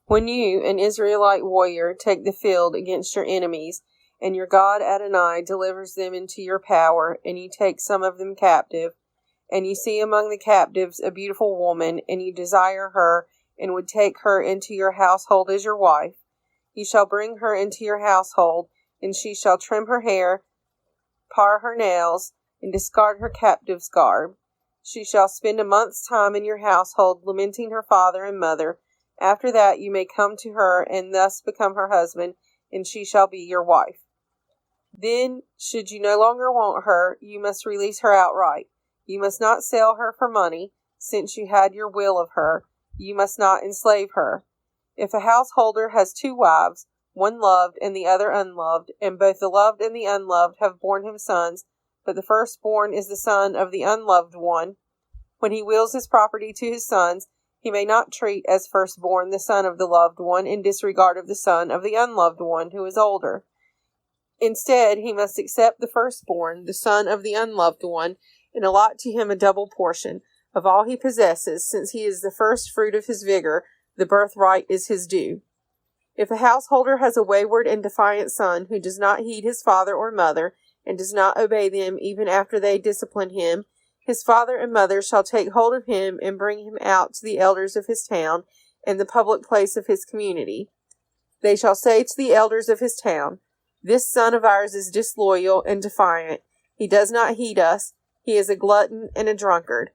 When you, an Israelite warrior, take the field against your enemies, and your God Adonai delivers them into your power, and you take some of them captive, and you see among the captives a beautiful woman, and you desire her, and would take her into your household as your wife, you shall bring her into your household, and she shall trim her hair, par her nails, and discard her captive's garb. She shall spend a month's time in your household, lamenting her father and mother. After that you may come to her, and thus become her husband, and she shall be your wife. Then, should you no longer want her, you must release her outright. You must not sell her for money, since you had your will of her. You must not enslave her. If a householder has 2 wives, one loved and the other unloved, and both the loved and the unloved have borne him sons, but the firstborn is the son of the unloved one, when he wills his property to his sons, he may not treat as firstborn the son of the loved one in disregard of the son of the unloved one who is older. Instead, he must accept the firstborn, the son of the unloved one, and allot to him a double portion of all he possesses, since he is the first fruit of his vigor, the birthright is his due. If a householder has a wayward and defiant son who does not heed his father or mother, and does not obey them even after they discipline him, his father and mother shall take hold of him and bring him out to the elders of his town and the public place of his community. They shall say to the elders of his town, "This son of ours is disloyal and defiant. He does not heed us. He is a glutton and a drunkard."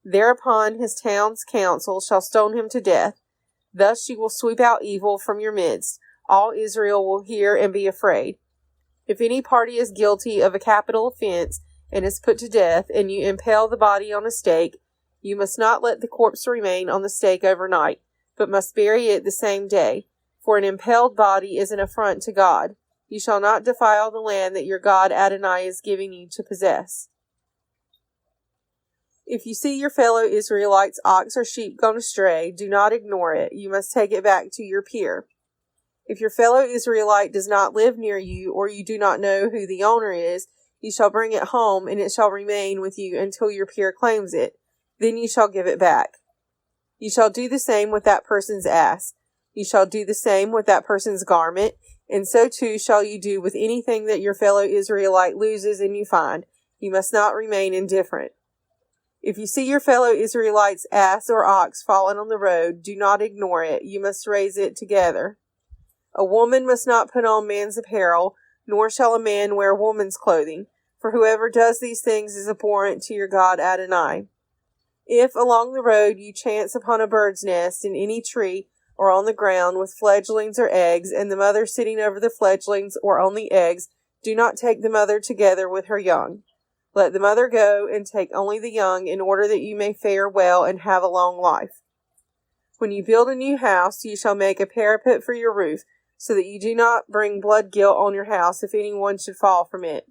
Thereupon his town's council shall stone him to death. Thus you will sweep out evil from your midst. All Israel will hear and be afraid. If any party is guilty of a capital offense and is put to death, and you impale the body on a stake, you must not let the corpse remain on the stake overnight, but must bury it the same day. For an impaled body is an affront to God. You shall not defile the land that your God Adonai is giving you to possess. If you see your fellow Israelites' ox or sheep gone astray, do not ignore it. You must take it back to your peer. If your fellow Israelite does not live near you, or you do not know who the owner is, you shall bring it home, and it shall remain with you until your peer claims it. Then you shall give it back. You shall do the same with that person's ass. You shall do the same with that person's garment, and so too shall you do with anything that your fellow Israelite loses and you find. You must not remain indifferent. If you see your fellow Israelite's ass or ox fallen on the road, do not ignore it. You must raise it together. A woman must not put on man's apparel, nor shall a man wear woman's clothing, for whoever does these things is abhorrent to your God Adonai. If along the road you chance upon a bird's nest in any tree or on the ground with fledglings or eggs, and the mother sitting over the fledglings or on the eggs, do not take the mother together with her young. Let the mother go and take only the young, in order that you may fare well and have a long life. When you build a new house, you shall make a parapet for your roof, so that you do not bring blood guilt on your house if anyone should fall from it.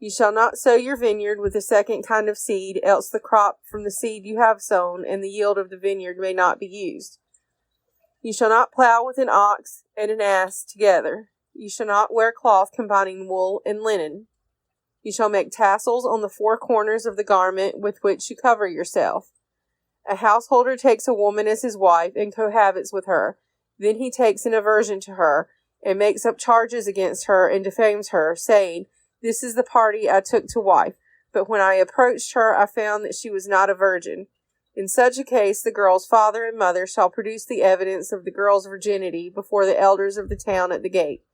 You shall not sow your vineyard with the second kind of seed, else the crop from the seed you have sown and the yield of the vineyard may not be used. You shall not plow with an ox and an ass together. You shall not wear cloth combining wool and linen. You shall make tassels on the 4 corners of the garment with which you cover yourself. A householder takes a woman as his wife and cohabits with her. Then he takes an aversion to her, and makes up charges against her and defames her, saying, "This is the party I took to wife, but when I approached her I found that she was not a virgin." In such a case the girl's father and mother shall produce the evidence of the girl's virginity before the elders of the town at the gate.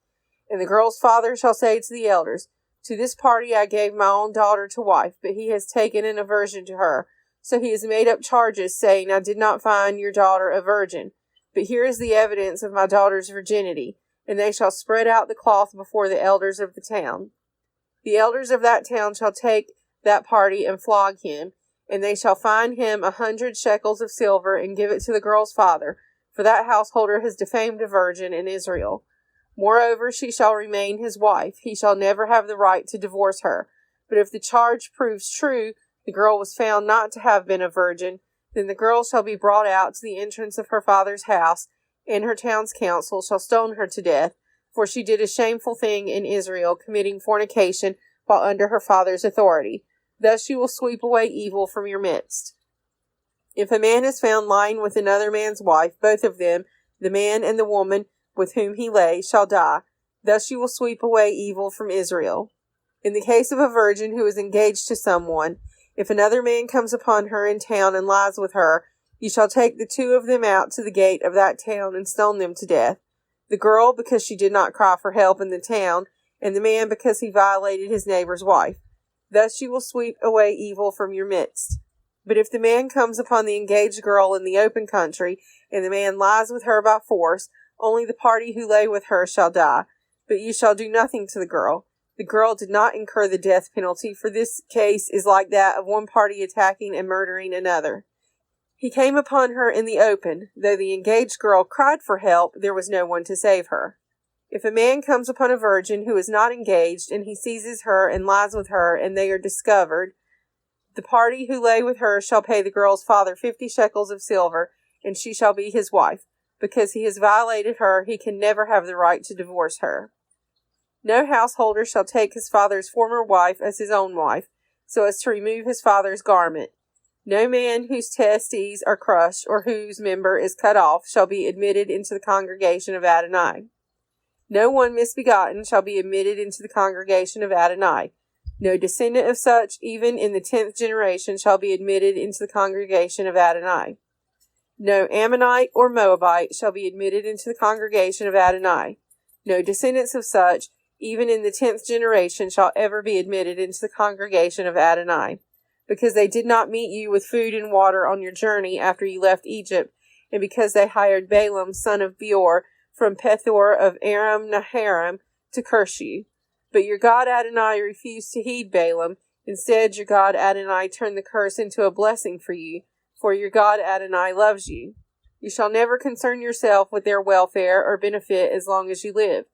And the girl's father shall say to the elders, "To this party I gave my own daughter to wife, but he has taken an aversion to her. So he has made up charges, saying, I did not find your daughter a virgin. But here is the evidence of my daughter's virginity." And they shall spread out the cloth before the elders of the town. The elders of that town shall take that party and flog him, and they shall fine him 100 shekels of silver and give it to the girl's father, for that householder has defamed a virgin in Israel. Moreover, she shall remain his wife. He shall never have the right to divorce her. But if the charge proves true, the girl was found not to have been a virgin, then the girl shall be brought out to the entrance of her father's house, and her town's council shall stone her to death, for she did a shameful thing in Israel, committing fornication while under her father's authority. Thus you will sweep away evil from your midst. If a man is found lying with another man's wife, both of them, The man and the woman with whom he lay shall die. Thus you will sweep away evil from Israel. In the case of a virgin who is engaged to someone, if another man comes upon her in town and lies with her, you shall take the two of them out to the gate of that town and stone them to death. The girl, because she did not cry for help in the town, and the man, because he violated his neighbor's wife. Thus you will sweep away evil from your midst. But if the man comes upon the engaged girl in the open country, and the man lies with her by force, only the party who lay with her shall die. But you shall do nothing to the girl. The girl did not incur the death penalty, for this case is like that of one party attacking and murdering another. He came upon her in the open. Though the engaged girl cried for help, there was no one to save her. If a man comes upon a virgin who is not engaged, and he seizes her and lies with her, and they are discovered, the party who lay with her shall pay the girl's father 50 shekels of silver, and she shall be his wife. Because he has violated her, he can never have the right to divorce her. No householder shall take his father's former wife as his own wife, so as to remove his father's garment. No man whose testes are crushed or whose member is cut off shall be admitted into the congregation of Adonai. No one misbegotten shall be admitted into the congregation of Adonai. No descendant of such, even in the 10th generation, shall be admitted into the congregation of Adonai. No Ammonite or Moabite shall be admitted into the congregation of Adonai. No descendants of such, even in the 10th generation, shall ever be admitted into the congregation of Adonai, because they did not meet you with food and water on your journey after you left Egypt, and because they hired Balaam, son of Beor, from Pethor of Aram Naharaim, to curse you. But your God Adonai refused to heed Balaam. Instead, your God Adonai turned the curse into a blessing for you, for your God Adonai loves you. You shall never concern yourself with their welfare or benefit as long as you live.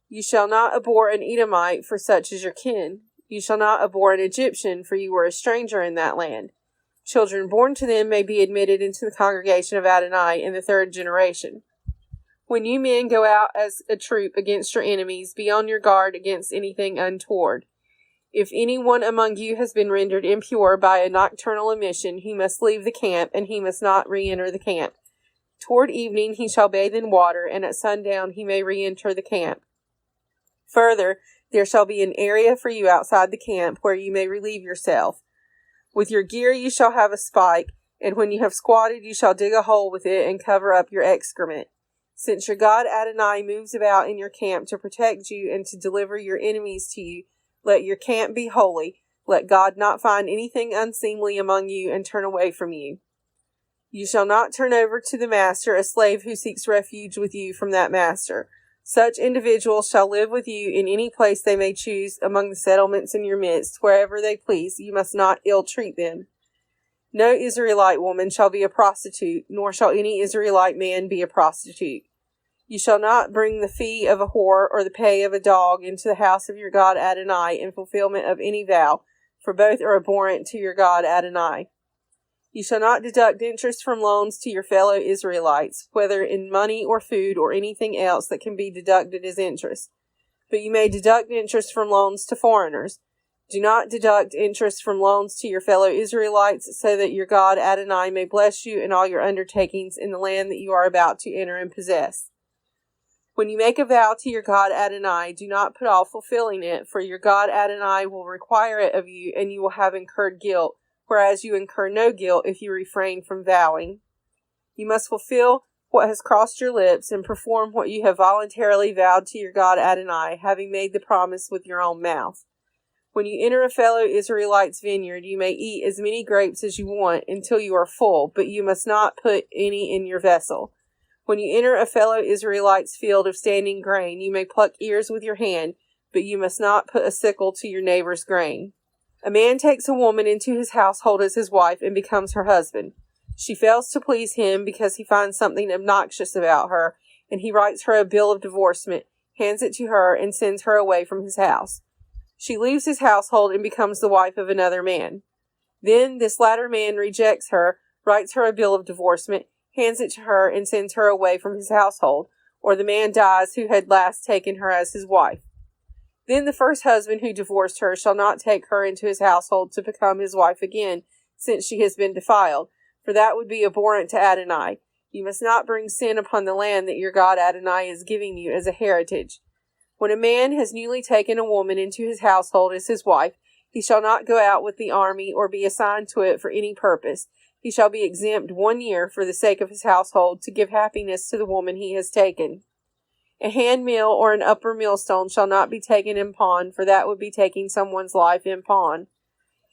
You shall not abhor an Edomite, for such is your kin. You shall not abhor an Egyptian, for you were a stranger in that land. Children born to them may be admitted into the congregation of Adonai in the 3rd generation. When you men go out as a troop against your enemies, be on your guard against anything untoward. If anyone among you has been rendered impure by a nocturnal emission, he must leave the camp, and he must not re-enter the camp. Toward evening he shall bathe in water, and at sundown he may re-enter the camp. Further, there shall be an area for you outside the camp where you may relieve yourself. With your gear you shall have a spike, and when you have squatted you shall dig a hole with it and cover up your excrement. Since your God Adonai moves about in your camp to protect you and to deliver your enemies to you, let your camp be holy. Let God not find anything unseemly among you and turn away from you. You shall not turn over to the master a slave who seeks refuge with you from that master. Such individuals shall live with you in any place they may choose among the settlements in your midst, wherever they please. You must not ill-treat them. No Israelite woman shall be a prostitute, nor shall any Israelite man be a prostitute. You shall not bring the fee of a whore or the pay of a dog into the house of your God Adonai in fulfillment of any vow, for both are abhorrent to your God Adonai. You shall not deduct interest from loans to your fellow Israelites, whether in money or food or anything else that can be deducted as interest. But you may deduct interest from loans to foreigners. Do not deduct interest from loans to your fellow Israelites, so that your God Adonai may bless you in all your undertakings in the land that you are about to enter and possess. When you make a vow to your God Adonai, do not put off fulfilling it, for your God Adonai will require it of you, and you will have incurred guilt, whereas you incur no guilt if you refrain from vowing. You must fulfill what has crossed your lips and perform what you have voluntarily vowed to your God Adonai, having made the promise with your own mouth. When you enter a fellow Israelite's vineyard, you may eat as many grapes as you want until you are full, but you must not put any in your vessel. When you enter a fellow Israelite's field of standing grain, you may pluck ears with your hand, but you must not put a sickle to your neighbor's grain. A man takes a woman into his household as his wife and becomes her husband. She fails to please him because he finds something obnoxious about her, and he writes her a bill of divorcement, hands it to her, and sends her away from his house. She leaves his household and becomes the wife of another man. Then this latter man rejects her, writes her a bill of divorcement, hands it to her, and sends her away from his household, or the man dies who had last taken her as his wife. Then the first husband who divorced her shall not take her into his household to become his wife again, since she has been defiled, for that would be abhorrent to Adonai. You must not bring sin upon the land that your God Adonai is giving you as a heritage. When a man has newly taken a woman into his household as his wife, he shall not go out with the army or be assigned to it for any purpose. He shall be exempt 1 year for the sake of his household, to give happiness to the woman he has taken. A hand mill or an upper millstone shall not be taken in pawn, for that would be taking someone's life in pawn.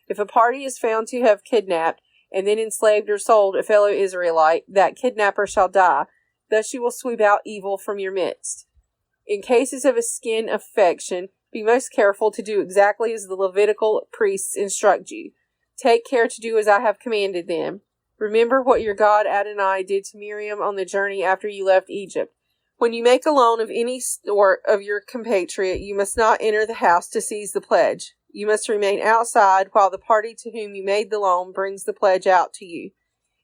If a party is found to have kidnapped and then enslaved or sold a fellow Israelite, that kidnapper shall die. Thus you will sweep out evil from your midst. In cases of a skin affection, be most careful to do exactly as the Levitical priests instruct you. Take care to do as I have commanded them. Remember what your God Adonai did to Miriam on the journey after you left Egypt. When you make a loan of any sort of your compatriot, you must not enter the house to seize the pledge. You must remain outside while the party to whom you made the loan brings the pledge out to you.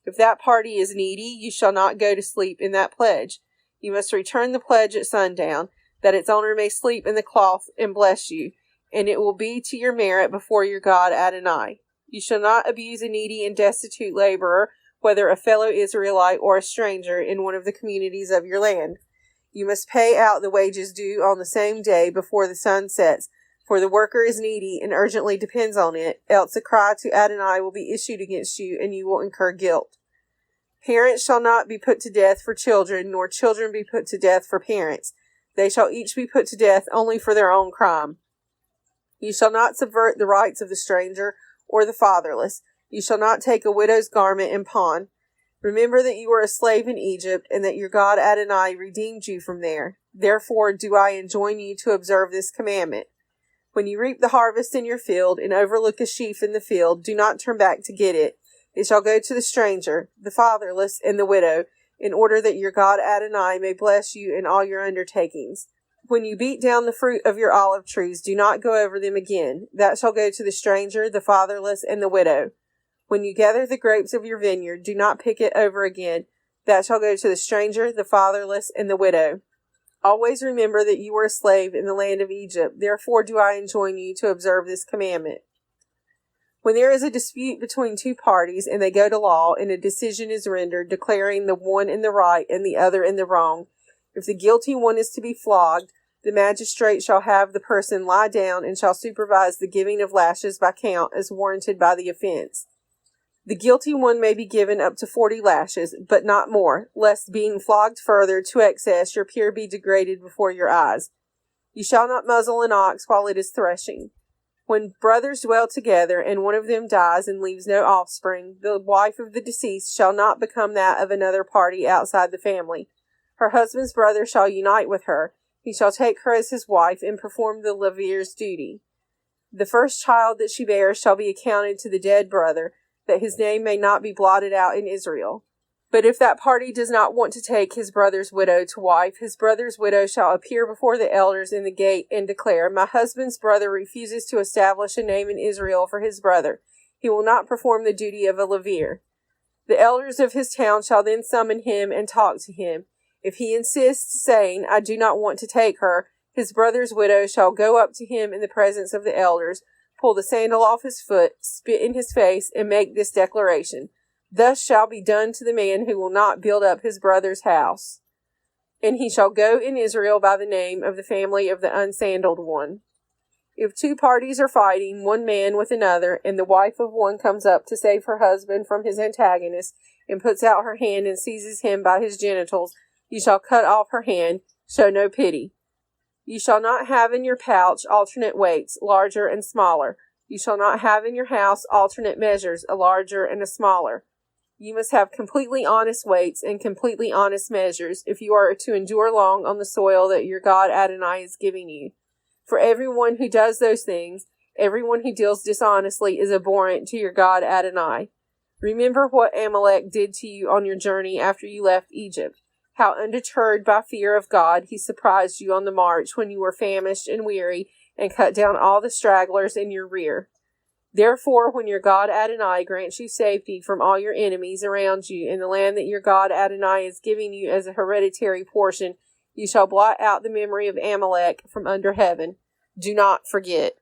If that party is needy, you shall not go to sleep in that pledge. You must return the pledge at sundown, that its owner may sleep in the cloth and bless you, and it will be to your merit before your God Adonai. You shall not abuse a needy and destitute laborer, whether a fellow Israelite or a stranger in one of the communities of your land. You must pay out the wages due on the same day before the sun sets, for the worker is needy and urgently depends on it, else a cry to Adonai will be issued against you, and you will incur guilt. Parents shall not be put to death for children, nor children be put to death for parents. They shall each be put to death only for their own crime. You shall not subvert the rights of the stranger or the fatherless. You shall not take a widow's garment in pawn. Remember that you were a slave in Egypt, and that your God Adonai redeemed you from there. Therefore do I enjoin you to observe this commandment. When you reap the harvest in your field, and overlook a sheaf in the field, do not turn back to get it. It shall go to the stranger, the fatherless, and the widow, in order that your God Adonai may bless you in all your undertakings. When you beat down the fruit of your olive trees, do not go over them again. That shall go to the stranger, the fatherless, and the widow. When you gather the grapes of your vineyard, do not pick it over again. That shall go to the stranger, the fatherless, and the widow. Always remember that you were a slave in the land of Egypt. Therefore do I enjoin you to observe this commandment. When there is a dispute between two parties, and they go to law, and a decision is rendered, declaring the one in the right and the other in the wrong, if the guilty one is to be flogged, the magistrate shall have the person lie down and shall supervise the giving of lashes by count as warranted by the offense. The guilty one may be given up to 40 lashes, but not more, lest being flogged further to excess your peer be degraded before your eyes. You shall not muzzle an ox while it is threshing. When brothers dwell together, and one of them dies and leaves no offspring, the wife of the deceased shall not become that of another party outside the family. Her husband's brother shall unite with her. He shall take her as his wife and perform the levir's duty. The first child that she bears shall be accounted to the dead brother, that his name may not be blotted out in Israel. But if that party does not want to take his brother's widow to wife, his brother's widow shall appear before the elders in the gate and declare, My husband's brother refuses to establish a name in Israel for his brother. He will not perform the duty of a levir. The elders of his town shall then summon him and talk to him. If he insists, saying, I do not want to take her, his brother's widow shall go up to him in the presence of the elders, pull the sandal off his foot, spit in his face, and make this declaration. Thus shall be done to the man who will not build up his brother's house. And he shall go in Israel by the name of the family of the unsandaled one. If two parties are fighting, one man with another, and the wife of one comes up to save her husband from his antagonist, and puts out her hand and seizes him by his genitals, you shall cut off her hand, show no pity. You shall not have in your pouch alternate weights, larger and smaller. You shall not have in your house alternate measures, a larger and a smaller. You must have completely honest weights and completely honest measures, if you are to endure long on the soil that your God Adonai is giving you. For everyone who does those things, everyone who deals dishonestly, is abhorrent to your God Adonai. Remember what Amalek did to you on your journey after you left Egypt. How undeterred by fear of God, he surprised you on the march when you were famished and weary, and cut down all the stragglers in your rear. Therefore, when your God Adonai grants you safety from all your enemies around you in the land that your God Adonai is giving you as a hereditary portion, you shall blot out the memory of Amalek from under heaven. Do not forget.